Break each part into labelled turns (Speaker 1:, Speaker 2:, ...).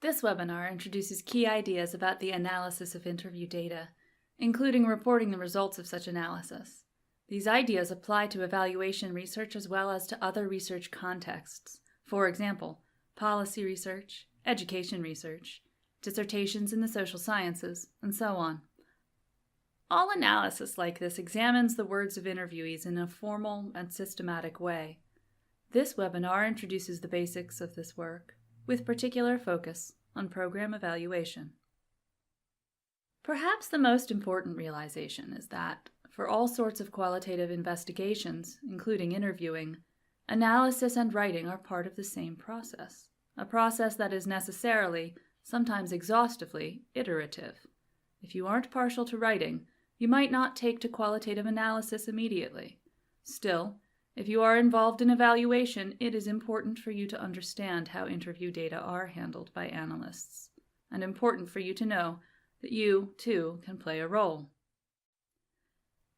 Speaker 1: This webinar introduces key ideas about the analysis of interview data, including reporting the results of such analysis. These ideas apply to evaluation research as well as to other research contexts. For example, policy research, education research, dissertations in the social sciences, and so on. All analysis like this examines the words of interviewees in a formal and systematic way. This webinar introduces the basics of this work, with particular focus on program evaluation. Perhaps the most important realization is that, for all sorts of qualitative investigations, including interviewing, analysis and writing are part of the same process, a process that is necessarily, sometimes exhaustively, iterative. If you aren't partial to writing, you might not take to qualitative analysis immediately. Still, if you are involved in evaluation, it is important for you to understand how interview data are handled by analysts, and important for you to know that you, too, can play a role.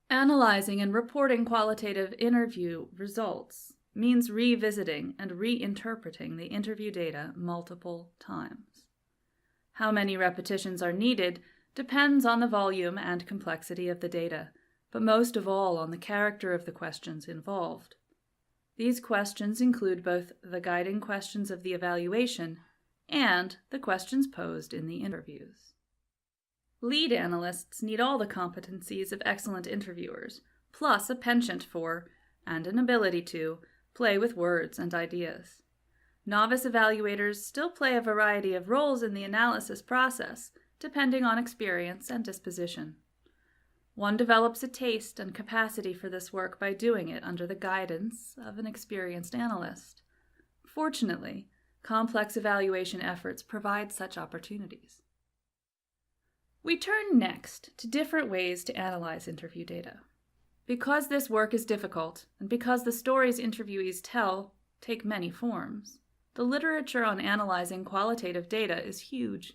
Speaker 1: Analyzing and reporting qualitative interview results means revisiting and reinterpreting the interview data multiple times. How many repetitions are needed depends on the volume and complexity of the data, but most of all on the character of the questions involved. These questions include both the guiding questions of the evaluation and the questions posed in the interviews. Lead analysts need all the competencies of excellent interviewers, plus a penchant for, and an ability to, play with words and ideas. Novice evaluators still play a variety of roles in the analysis process, depending on experience and disposition. One develops a taste and capacity for this work by doing it under the guidance of an experienced analyst. Fortunately, complex evaluation efforts provide such opportunities. We turn next to different ways to analyze interview data. Because this work is difficult, and because the stories interviewees tell take many forms, the literature on analyzing qualitative data is huge,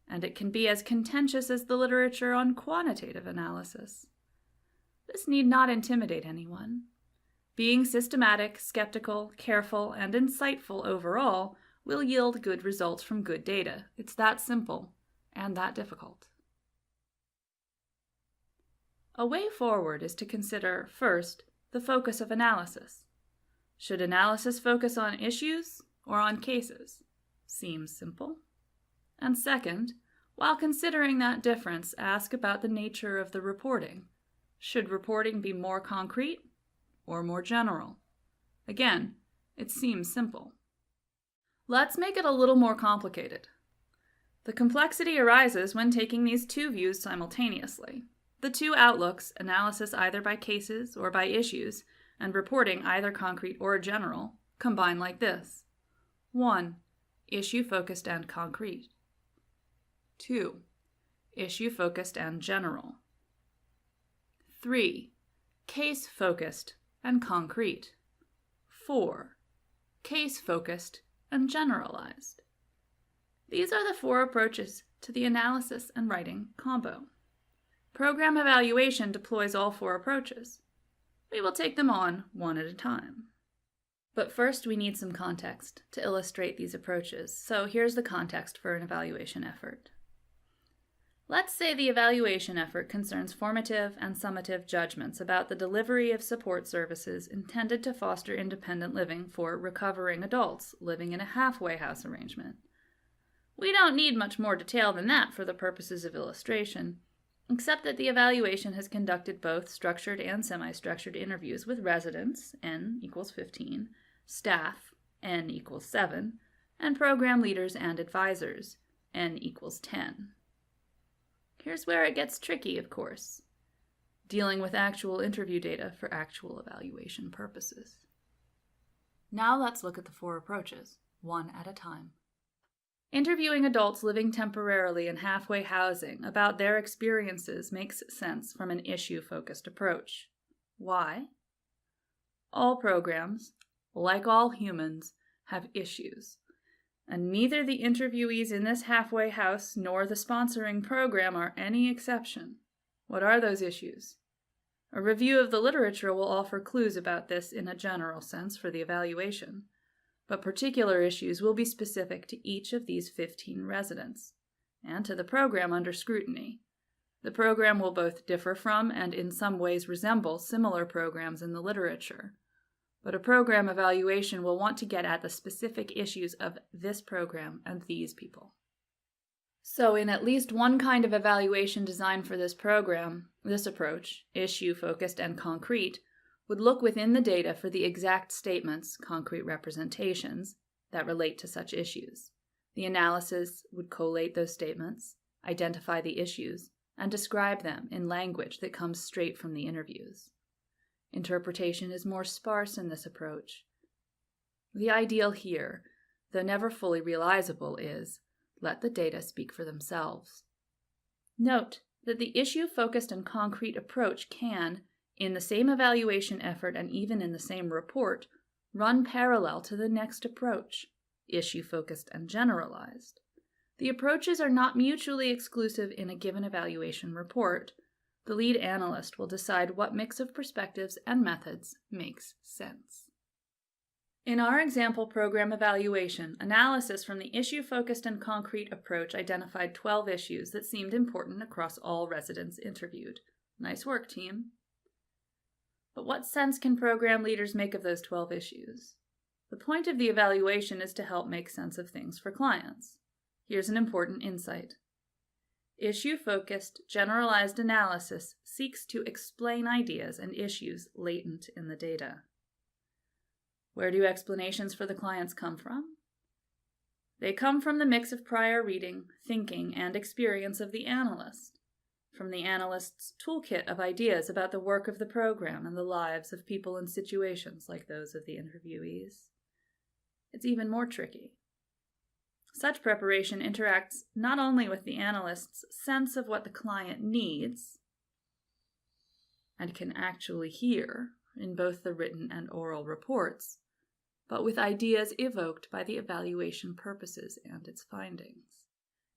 Speaker 1: and it can be as contentious as the literature on quantitative analysis. This need not intimidate anyone. Being systematic, skeptical, careful, and insightful overall will yield good results from good data. It's that simple and that difficult. A way forward is to consider, first, the focus of analysis. Should analysis focus on issues or on cases? Seems simple. And second, while considering that difference, ask about the nature of the reporting. Should reporting be more concrete or more general? Again, it seems simple. Let's make it a little more complicated. The complexity arises when taking these two views simultaneously. The two outlooks, analysis either by cases or by issues, and reporting either concrete or general, combine like this. 1. Issue-focused and concrete. 2. Issue-focused and general. 3. Case-focused and concrete. 4. Case-focused and generalized. These are the four approaches to the analysis and writing combo. Program evaluation deploys all four approaches. We will take them on one at a time. But first we need some context to illustrate these approaches, so here's the context for an evaluation effort. Let's say the evaluation effort concerns formative and summative judgments about the delivery of support services intended to foster independent living for recovering adults living in a halfway house arrangement. We don't need much more detail than that for the purposes of illustration, except that the evaluation has conducted both structured and semi-structured interviews with residents, n equals 15, staff, n equals 7, and program leaders and advisors, n equals 10. Here's where it gets tricky, of course, dealing with actual interview data for actual evaluation purposes. Now let's look at the four approaches, one at a time. Interviewing adults living temporarily in halfway housing about their experiences makes sense from an issue-focused approach. Why? All programs, like all humans, have issues, and neither the interviewees in this halfway house nor the sponsoring program are any exception. What are those issues? A review of the literature will offer clues about this in a general sense for the evaluation, but particular issues will be specific to each of these 15 residents, and to the program under scrutiny. The program will both differ from and in some ways resemble similar programs in the literature, but a program evaluation will want to get at the specific issues of this program and these people. So in at least one kind of evaluation designed for this program, this approach, issue-focused and concrete, would look within the data for the exact statements, concrete representations, that relate to such issues. The analysis would collate those statements, identify the issues, and describe them in language that comes straight from the interviews. Interpretation is more sparse in this approach. The ideal here, though never fully realizable, is let the data speak for themselves. Note that the issue-focused and concrete approach can, in the same evaluation effort and even in the same report, run parallel to the next approach, issue-focused and generalized. The approaches are not mutually exclusive in a given evaluation report. The lead analyst will decide what mix of perspectives and methods makes sense. In our example program evaluation, analysis from the issue-focused and concrete approach identified 12 issues that seemed important across all residents interviewed. Nice work, team. But what sense can program leaders make of those 12 issues? The point of the evaluation is to help make sense of things for clients. Here's an important insight. Issue-focused, generalized analysis seeks to explain ideas and issues latent in the data. Where do explanations for the clients come from? They come from the mix of prior reading, thinking, and experience of the analyst, from the analyst's toolkit of ideas about the work of the program and the lives of people in situations like those of the interviewees. It's even more tricky. Such preparation interacts not only with the analyst's sense of what the client needs, and can actually hear in both the written and oral reports, but with ideas evoked by the evaluation purposes and its findings.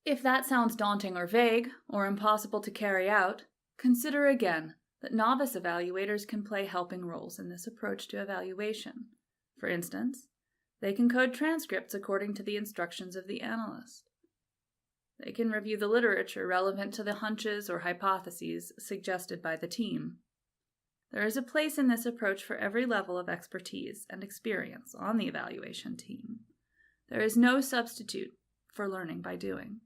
Speaker 1: If that sounds daunting or vague, or impossible to carry out, consider again that novice evaluators can play helping roles in this approach to evaluation. For instance, they can code transcripts according to the instructions of the analyst. They can review the literature relevant to the hunches or hypotheses suggested by the team. There is a place in this approach for every level of expertise and experience on the evaluation team. There is no substitute for learning by doing.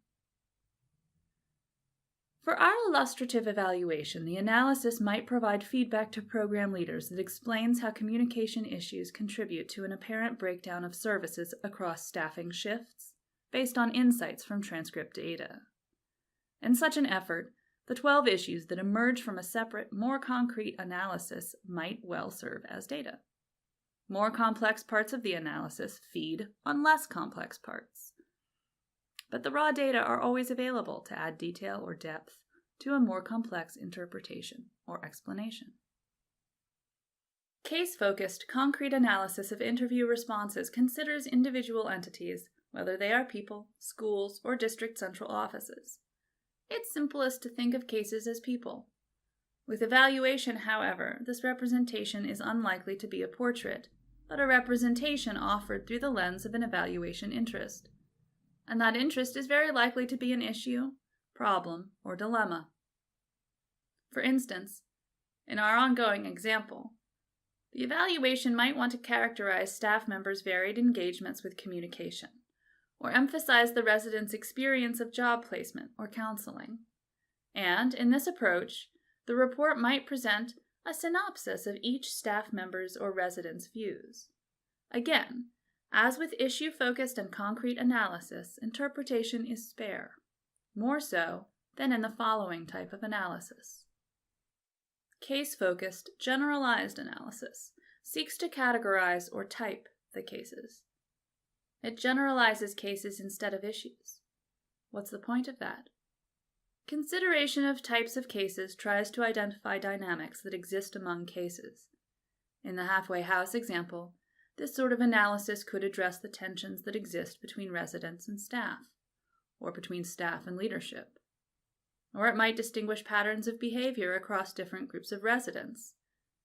Speaker 1: For our illustrative evaluation, the analysis might provide feedback to program leaders that explains how communication issues contribute to an apparent breakdown of services across staffing shifts, based on insights from transcript data. In such an effort, the 12 issues that emerge from a separate, more concrete analysis might well serve as data. More complex parts of the analysis feed on less complex parts. But the raw data are always available to add detail or depth to a more complex interpretation or explanation. Case-focused, concrete analysis of interview responses considers individual entities, whether they are people, schools, or district central offices. It's simplest to think of cases as people. With evaluation, however, this representation is unlikely to be a portrait, but a representation offered through the lens of an evaluation interest. And that interest is very likely to be an issue, problem, or dilemma. For instance, in our ongoing example, the evaluation might want to characterize staff members' varied engagements with communication, or emphasize the resident's experience of job placement or counseling. And, in this approach, the report might present a synopsis of each staff member's or resident's views. Again, as with issue-focused and concrete analysis, interpretation is spare, more so than in the following type of analysis. Case-focused, generalized analysis seeks to categorize or type the cases. It generalizes cases instead of issues. What's the point of that? Consideration of types of cases tries to identify dynamics that exist among cases. In the halfway house example, this sort of analysis could address the tensions that exist between residents and staff, or between staff and leadership. Or it might distinguish patterns of behavior across different groups of residents,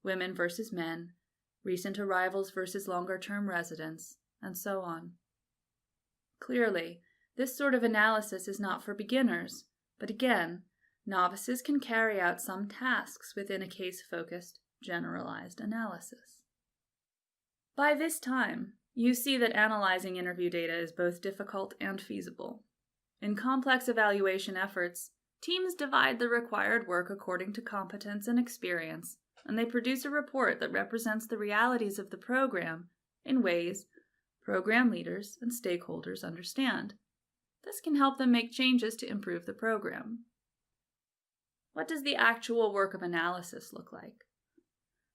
Speaker 1: women versus men, recent arrivals versus longer-term residents, and so on. Clearly, this sort of analysis is not for beginners, but again, novices can carry out some tasks within a case-focused, generalized analysis. By this time, you see that analyzing interview data is both difficult and feasible. In complex evaluation efforts, teams divide the required work according to competence and experience, and they produce a report that represents the realities of the program in ways program leaders and stakeholders understand. This can help them make changes to improve the program. What does the actual work of analysis look like?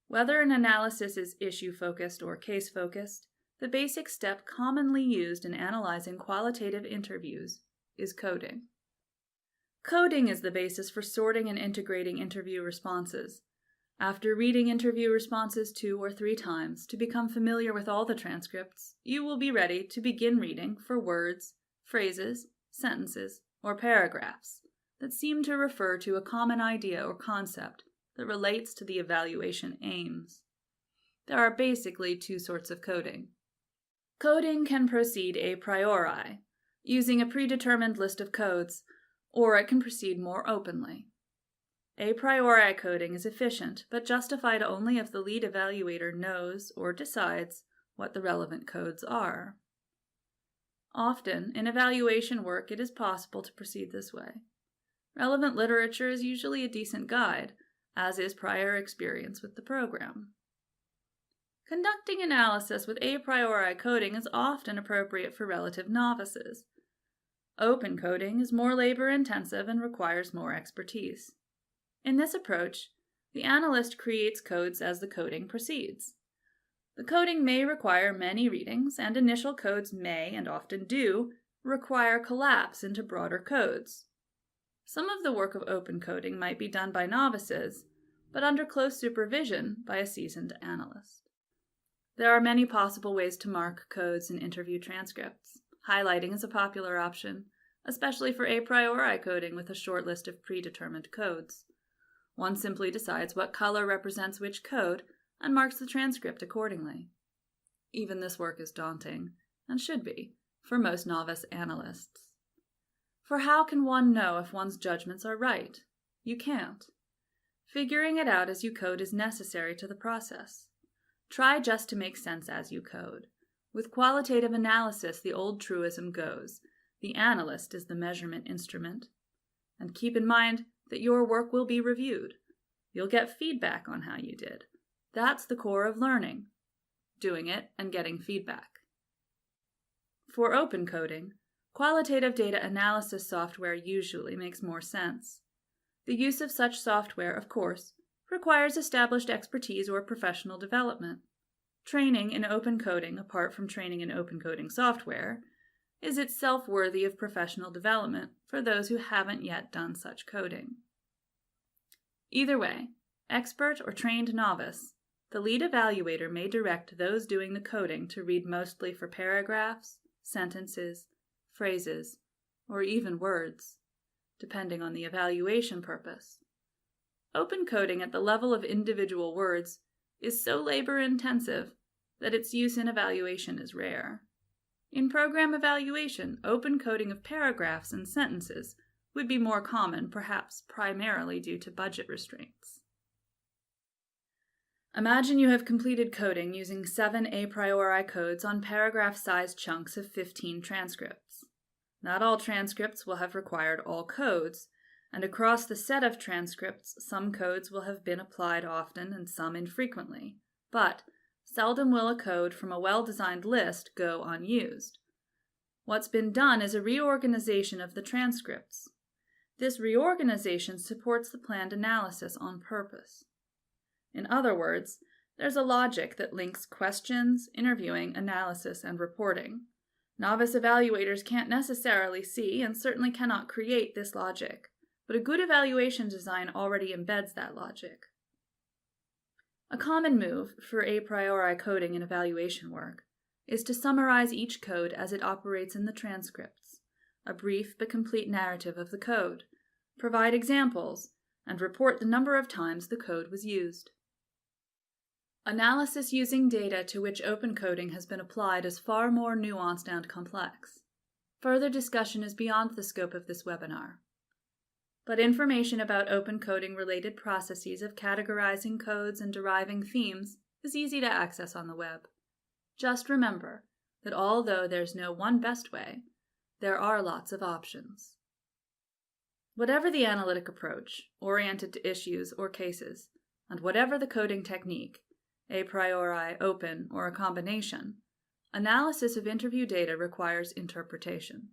Speaker 1: Whether an analysis is issue-focused or case-focused, the basic step commonly used in analyzing qualitative interviews is coding. Coding is the basis for sorting and integrating interview responses. After reading interview responses 2 or 3 times to become familiar with all the transcripts, you will be ready to begin reading for words, phrases, sentences, or paragraphs that seem to refer to a common idea or concept that relates to the evaluation aims. There are basically 2 sorts of coding. Coding can proceed a priori, using a predetermined list of codes, or it can proceed more openly. A priori coding is efficient, but justified only if the lead evaluator knows or decides what the relevant codes are. Often, in evaluation work, it is possible to proceed this way. Relevant literature is usually a decent guide, as is prior experience with the program. Conducting analysis with a priori coding is often appropriate for relative novices. Open coding is more labor-intensive and requires more expertise. In this approach, the analyst creates codes as the coding proceeds. The coding may require many readings, and initial codes may, and often do, require collapse into broader codes. Some of the work of open coding might be done by novices, but under close supervision by a seasoned analyst. There are many possible ways to mark codes in interview transcripts. Highlighting is a popular option, especially for a priori coding with a short list of predetermined codes. One simply decides what color represents which code and marks the transcript accordingly. Even this work is daunting, and should be, for most novice analysts. For how can one know if one's judgments are right? You can't. Figuring it out as you code is necessary to the process. Try just to make sense as you code. With qualitative analysis, the old truism goes, the analyst is the measurement instrument. And keep in mind that your work will be reviewed. You'll get feedback on how you did. That's the core of learning, doing it and getting feedback. For open coding, qualitative data analysis software usually makes more sense. The use of such software, of course, requires established expertise or professional development. Training in open coding, apart from training in open coding software, is itself worthy of professional development for those who haven't yet done such coding. Either way, expert or trained novice, the lead evaluator may direct those doing the coding to read mostly for paragraphs, sentences, phrases, or even words, depending on the evaluation purpose. Open coding at the level of individual words is so labor-intensive that its use in evaluation is rare. In program evaluation, open coding of paragraphs and sentences would be more common, perhaps primarily due to budget restraints. Imagine you have completed coding using 7 a priori codes on paragraph-sized chunks of 15 transcripts. Not all transcripts will have required all codes, and across the set of transcripts, some codes will have been applied often and some infrequently, but seldom will a code from a well-designed list go unused. What's been done is a reorganization of the transcripts. This reorganization supports the planned analysis on purpose. In other words, there's a logic that links questions, interviewing, analysis, and reporting. Novice evaluators can't necessarily see and certainly cannot create this logic, but a good evaluation design already embeds that logic. A common move for a priori coding in evaluation work is to summarize each code as it operates in the transcripts, a brief but complete narrative of the code, provide examples, and report the number of times the code was used. Analysis using data to which open coding has been applied is far more nuanced and complex. Further discussion is beyond the scope of this webinar. But information about open coding related processes of categorizing codes and deriving themes is easy to access on the web. Just remember that although there's no one best way, there are lots of options. Whatever the analytic approach, oriented to issues or cases, and whatever the coding technique, a priori, open, or a combination, analysis of interview data requires interpretation.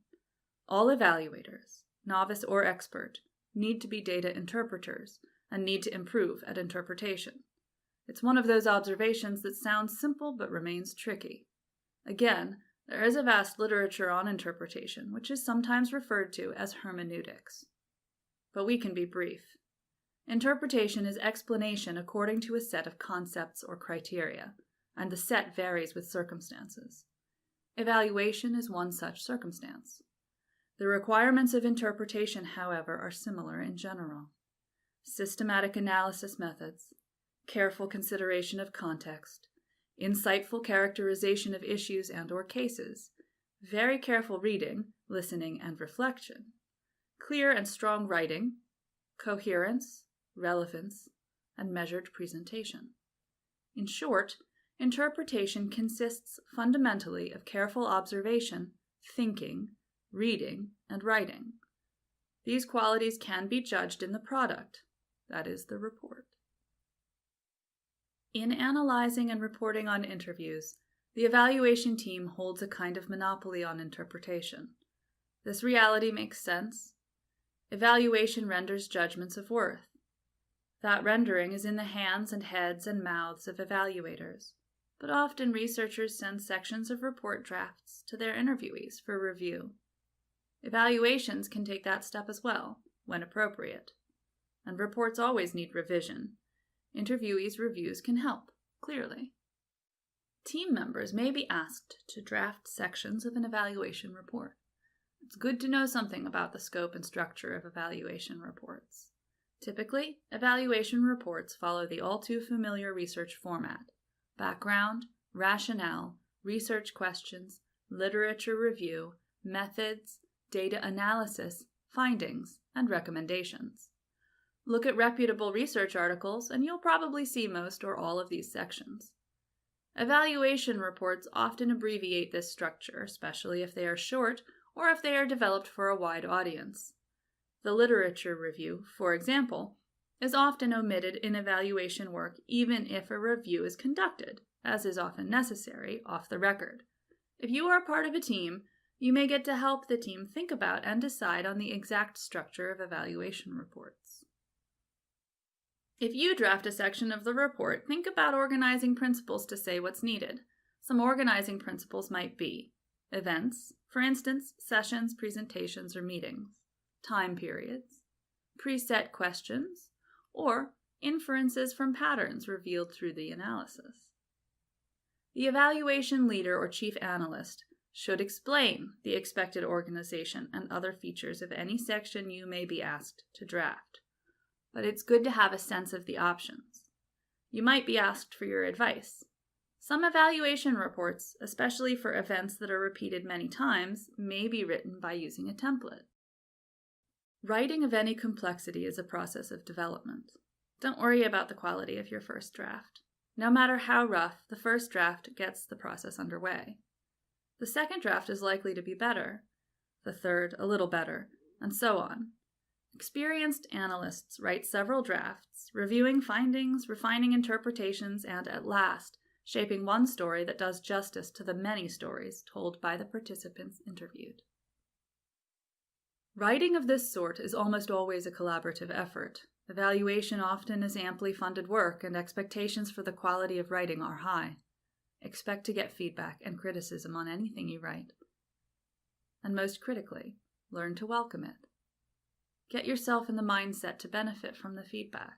Speaker 1: All evaluators, novice or expert, need to be data interpreters and need to improve at interpretation. It's one of those observations that sounds simple but remains tricky. Again, there is a vast literature on interpretation, which is sometimes referred to as hermeneutics. But we can be brief. Interpretation is explanation according to a set of concepts or criteria, and the set varies with circumstances. Evaluation is one such circumstance. The requirements of interpretation, however, are similar in general. Systematic analysis methods, careful consideration of context, insightful characterization of issues and/or cases, very careful reading, listening, and reflection, clear and strong writing, coherence, relevance, and measured presentation. In short, interpretation consists fundamentally of careful observation, thinking, reading, and writing. These qualities can be judged in the product, that is, the report. In analyzing and reporting on interviews, the evaluation team holds a kind of monopoly on interpretation. This reality makes sense. Evaluation renders judgments of worth. That rendering is in the hands and heads and mouths of evaluators, but often researchers send sections of report drafts to their interviewees for review. Evaluations can take that step as well, when appropriate. And reports always need revision. Interviewees' reviews can help, clearly. Team members may be asked to draft sections of an evaluation report. It's good to know something about the scope and structure of evaluation reports. Typically, evaluation reports follow the all-too-familiar research format: background, rationale, research questions, literature review, methods, data analysis, findings, and recommendations. Look at reputable research articles, and you'll probably see most or all of these sections. Evaluation reports often abbreviate this structure, especially if they are short or if they are developed for a wide audience. The literature review, for example, is often omitted in evaluation work even if a review is conducted, as is often necessary, off the record. If you are part of a team, you may get to help the team think about and decide on the exact structure of evaluation reports. If you draft a section of the report, think about organizing principles to say what's needed. Some organizing principles might be events, for instance, sessions, presentations, or meetings, time periods, preset questions, or inferences from patterns revealed through the analysis. The evaluation leader or chief analyst should explain the expected organization and other features of any section you may be asked to draft. But it's good to have a sense of the options. You might be asked for your advice. Some evaluation reports, especially for events that are repeated many times, may be written by using a template. Writing of any complexity is a process of development. Don't worry about the quality of your first draft. No matter how rough, the first draft gets the process underway. The second draft is likely to be better, the third a little better, and so on. Experienced analysts write several drafts, reviewing findings, refining interpretations, and at last, shaping one story that does justice to the many stories told by the participants interviewed. Writing of this sort is almost always a collaborative effort. Evaluation often is amply funded work, and expectations for the quality of writing are high. Expect to get feedback and criticism on anything you write. And most critically, learn to welcome it. Get yourself in the mindset to benefit from the feedback.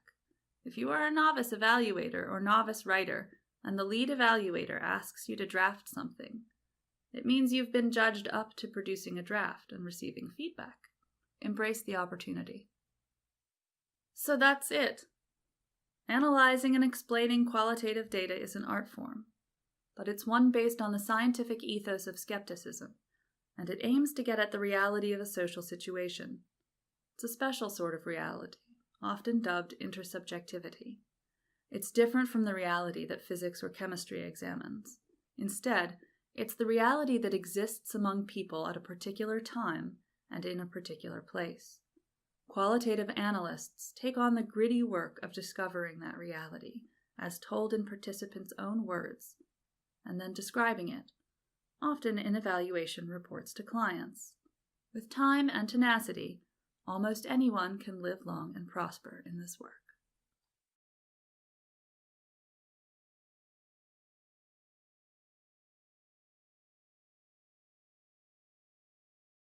Speaker 1: If you are a novice evaluator or novice writer, and the lead evaluator asks you to draft something, it means you've been judged up to producing a draft and receiving feedback. Embrace the opportunity. So that's it. Analyzing and explaining qualitative data is an art form, but it's one based on the scientific ethos of skepticism, and it aims to get at the reality of a social situation. It's a special sort of reality, often dubbed intersubjectivity. It's different from the reality that physics or chemistry examines. Instead, it's the reality that exists among people at a particular time and in a particular place. Qualitative analysts take on the gritty work of discovering that reality, as told in participants' own words, and then describing it, often in evaluation reports to clients. With time and tenacity, almost anyone can live long and prosper in this work.